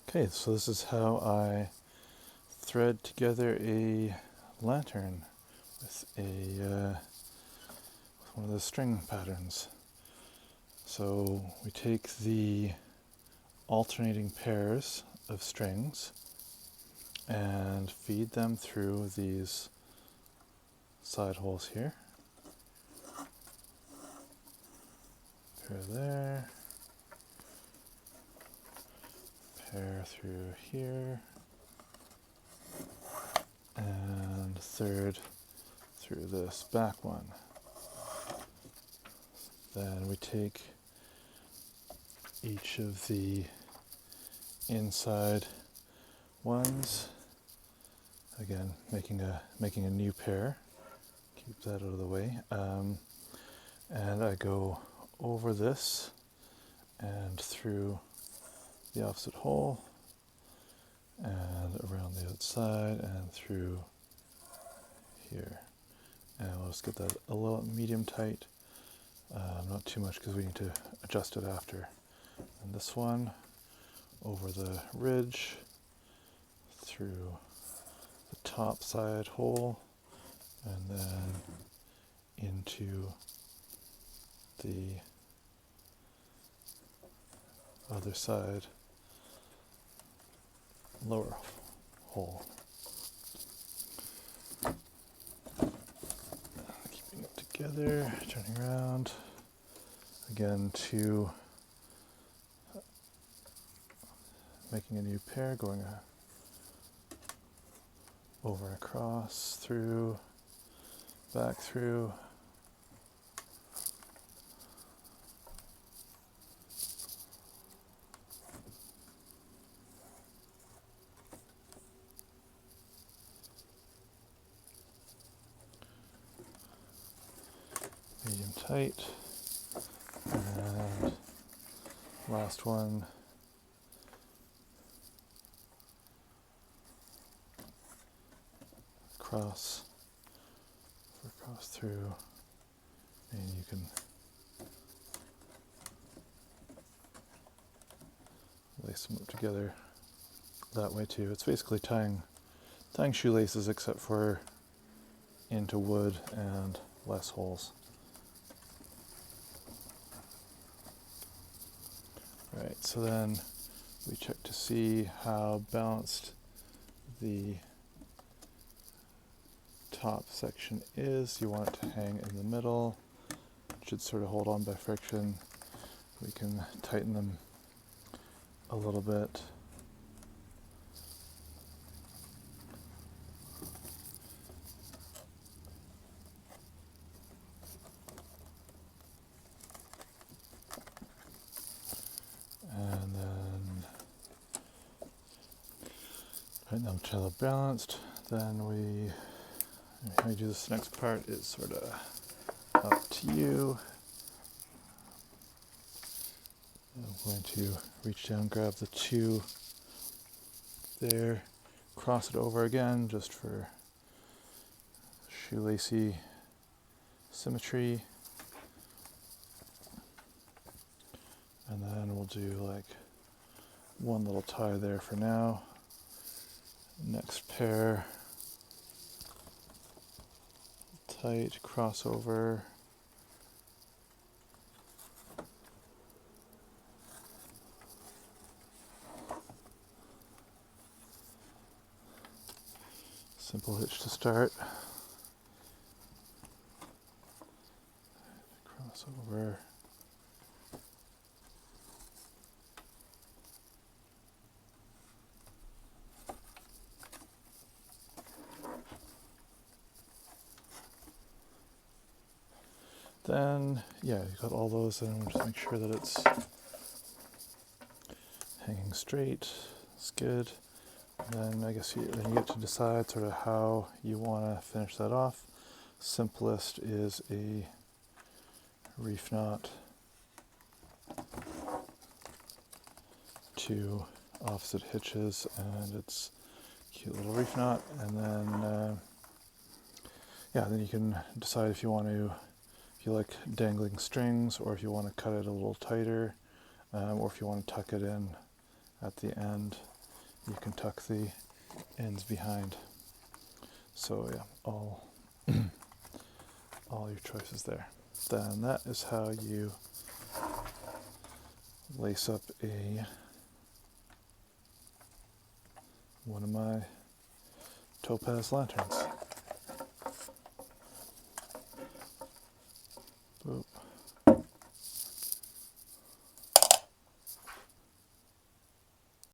Okay, so this is how I thread together a lantern with one of the string patterns. So we take the alternating pairs of strings and feed them through these side holes here. Pair there, pair through here, and third through this back one. Then we take each of the inside ones, again making a new pair. Keep that out of the way, and I go over this and through the opposite hole and around the outside and through here. And we'll just get that a little medium tight, not too much because we need to adjust it after. And this one over the ridge through the top side hole and then into the other side lower hole. Keeping it together, turning around again to making a new pair, going over and across, through, back through, medium tight, and last one across through, and you can lace them up together that way too. It's basically tying shoelaces except for into wood and less holes. Right, so then we check to see how balanced the top section is. You want it to hang in the middle. It should sort of hold on by friction. We can tighten them a little bit. And then tighten them until they're balanced. Then how you do this next part is sort of up to you. I'm going to reach down, grab the two there, cross it over again just for shoelacy symmetry. And then we'll do like one little tie there for now. Next pair, tight, crossover. Simple hitch to start. Crossover. Then, yeah, you got all those, and just make sure that it's hanging straight. It's good. And then I guess then you get to decide sort of how you want to finish that off. Simplest is a reef knot, two opposite hitches, and it's a cute little reef knot. And then, then you can decide if you like dangling strings, or if you want to cut it a little tighter, or if you want to tuck it in at the end. you can tuck the ends behind. So yeah, all your choices there. Then that is how you lace up one of my Topaz lanterns.